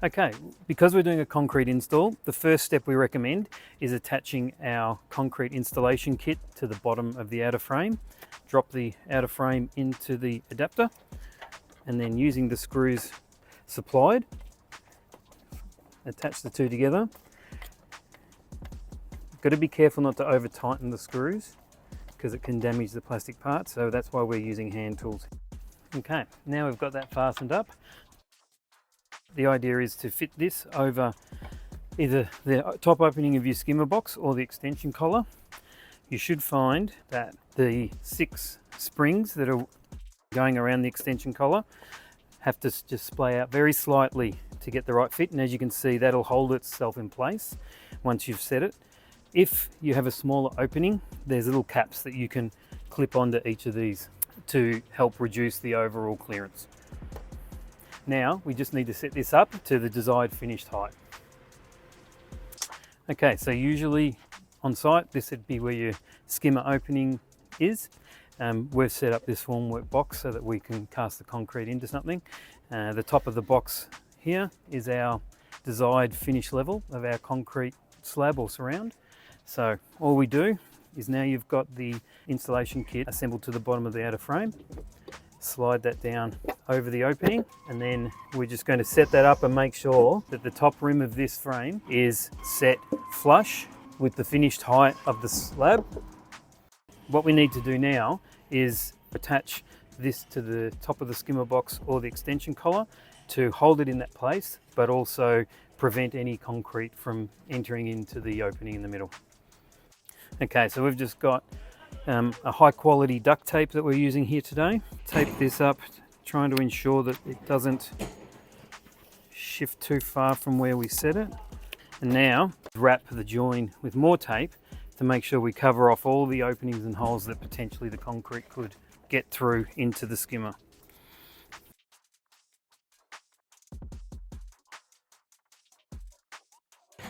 Okay, because we're doing a concrete install, the first step we recommend is attaching our concrete installation kit to the bottom of the outer frame. Drop the outer frame into the adapter and then using the screws supplied, attach the two together. Got to be careful not to over tighten the screws because it can damage the plastic parts, so that's why we're using hand tools. Okay, now we've got that fastened up. The idea is to fit this over either the top opening of your skimmer box or the extension collar. You should find that the 6 springs that are going around the extension collar have to just splay out very slightly to get the right fit, and as you can see, that'll hold itself in place once you've set it. If you have a smaller opening, there's little caps that you can clip onto each of these to help reduce the overall clearance. Now we just need to set this up to the desired finished height. Okay, so usually on site this would be where your skimmer opening is. We've set up this formwork box so that we can cast the concrete into something. The top of the box here is our desired finish level of our concrete slab or surround. So all we do is, now you've got the installation kit assembled to the bottom of the outer frame, slide that down over the opening, and then we're just going to set that up and make sure that the top rim of this frame is set flush with the finished height of the slab. What we need to do now is attach this to the top of the skimmer box or the extension collar to hold it in that place, but also prevent any concrete from entering into the opening in the middle. Okay, so we've just got a high quality duct tape that we're using here today. Tape this up, trying to ensure that it doesn't shift too far from where we set it. And now wrap the join with more tape to make sure we cover off all the openings and holes that potentially the concrete could get through into the skimmer.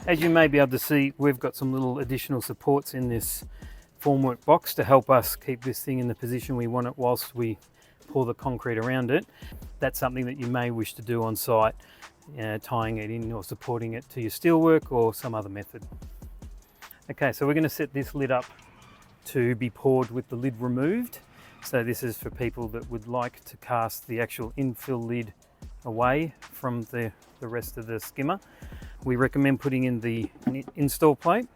As you may be able to see, we've got some little additional supports in this formwork box to help us keep this thing in the position we want it whilst we pour the concrete around it. That's something that you may wish to do on site, tying it in or supporting it to your steelwork or some other method. Okay, so we're going to set this lid up to be poured with the lid removed. So this is for people that would like to cast the actual infill lid away from the rest of the skimmer. We recommend putting in the install plate.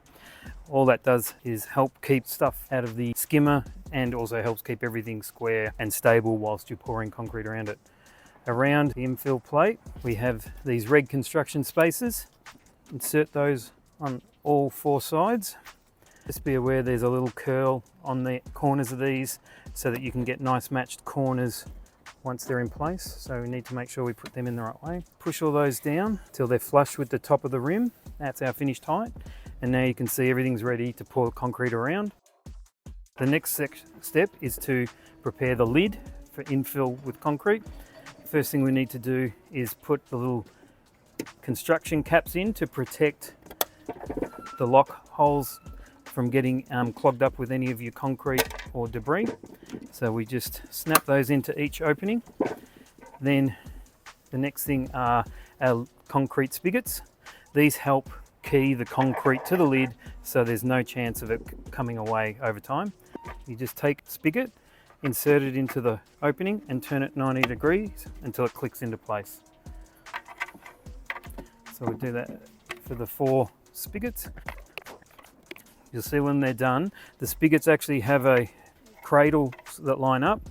All that does is help keep stuff out of the skimmer and also helps keep everything square and stable whilst you're pouring concrete around it. Around the infill plate, we have these red construction spaces. Insert those on all 4 sides. Just be aware there's a little curl on the corners of these so that you can get nice matched corners once they're in place. So we need to make sure we put them in the right way. Push all those down till they're flush with the top of the rim. That's our finished height. And now you can see everything's ready to pour concrete around. The next step is to prepare the lid for infill with concrete. First thing we need to do is put the little construction caps in to protect the lock holes from getting clogged up with any of your concrete or debris. So we just snap those into each opening. Then the next thing are our concrete spigots. These help key the concrete to the lid so there's no chance of it coming away over time. You just take a spigot, insert it into the opening and turn it 90 degrees until it clicks into place. So we do that for the 4 spigots. You'll see when they're done, the spigots actually have a cradle that line up.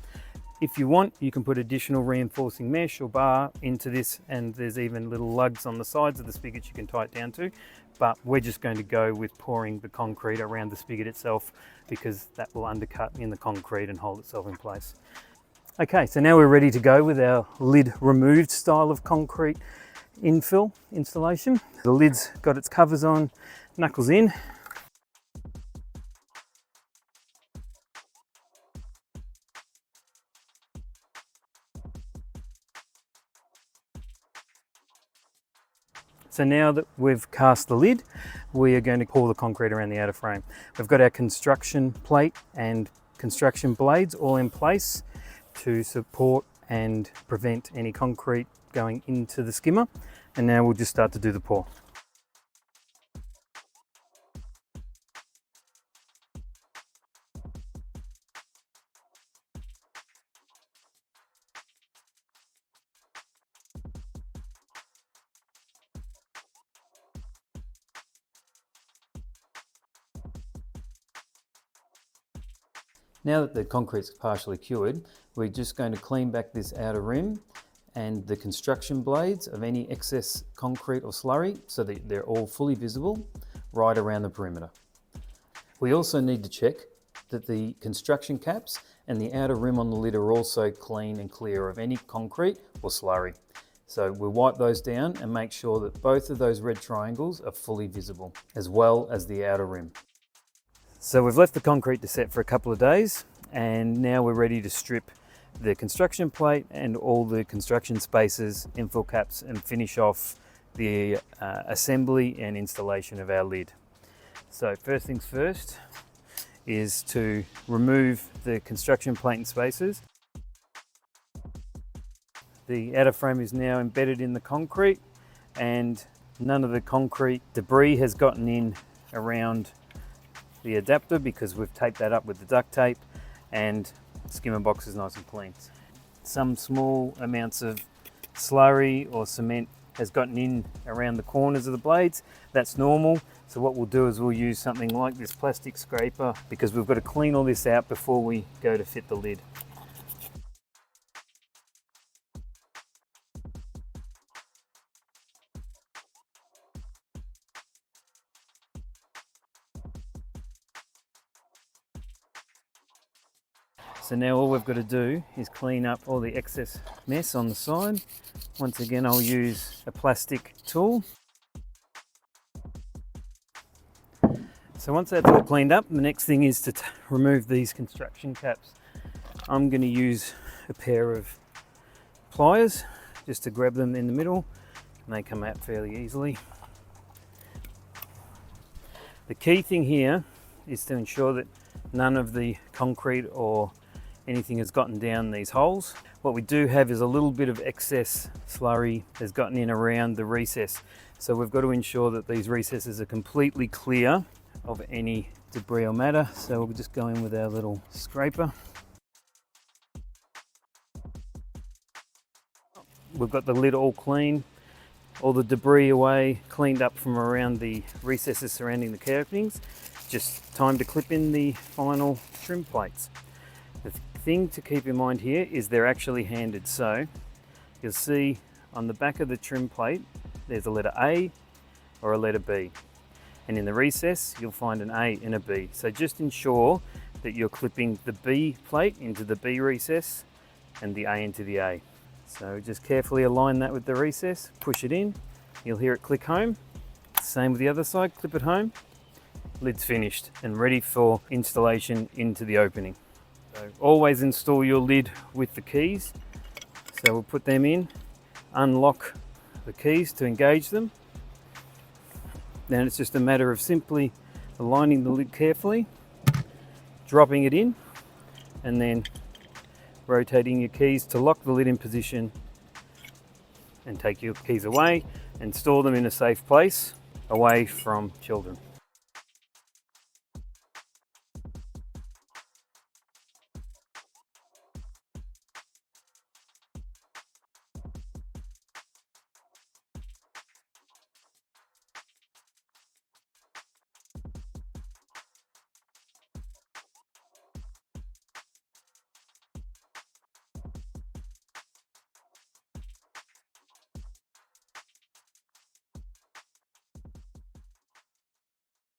If you want, you can put additional reinforcing mesh or bar into this, and there's even little lugs on the sides of the spigots you can tie it down to. But we're just going to go with pouring the concrete around the spigot itself because that will undercut in the concrete and hold itself in place. Okay, so now we're ready to go with our lid removed style of concrete infill installation. The lid's got its covers on, knuckles in. So now that we've cast the lid, we are going to pour the concrete around the outer frame. We've got our construction plate and construction blades all in place to support and prevent any concrete going into the skimmer. And now we'll just start to do the pour. Now that the concrete's partially cured, we're just going to clean back this outer rim and the construction blades of any excess concrete or slurry so that they're all fully visible right around the perimeter. We also need to check that the construction caps and the outer rim on the lid are also clean and clear of any concrete or slurry. So we'll wipe those down and make sure that both of those red triangles are fully visible, as well as the outer rim. So we've left the concrete to set for a couple of days, and now we're ready to strip the construction plate and all the construction spaces, infill caps, and finish off the assembly and installation of our lid. So first things first is to remove the construction plate and spaces. The outer frame is now embedded in the concrete, and none of the concrete debris has gotten in around the adapter because we've taped that up with the duct tape, and the skimmer box is nice and clean. Some small amounts of slurry or cement has gotten in around the corners of the blades. That's normal. So what we'll do is we'll use something like this plastic scraper, because we've got to clean all this out before we go to fit the lid. So now all we've got to do is clean up all the excess mess on the side. Once again, I'll use a plastic tool. So once that's all cleaned up, the next thing is to remove these construction caps. I'm going to use a pair of pliers just to grab them in the middle, and they come out fairly easily. The key thing here is to ensure that none of the concrete or anything has gotten down these holes. What we do have is a little bit of excess slurry has gotten in around the recess. So we've got to ensure that these recesses are completely clear of any debris or matter. So we'll just go in with our little scraper. We've got the lid all clean, all the debris away, cleaned up from around the recesses surrounding the care openings. Just time to clip in the final trim plates. The thing to keep in mind here is they're actually handed. So you'll see on the back of the trim plate, there's a letter A or a letter B. And in the recess, you'll find an A and a B. So just ensure that you're clipping the B plate into the B recess and the A into the A. So just carefully align that with the recess, push it in, you'll hear it click home. Same with the other side, clip it home. Lid's finished and ready for installation into the opening. So always install your lid with the keys. So we'll put them in, unlock the keys to engage them. Then it's just a matter of simply aligning the lid carefully, dropping it in, and then rotating your keys to lock the lid in position, and take your keys away and store them in a safe place away from children.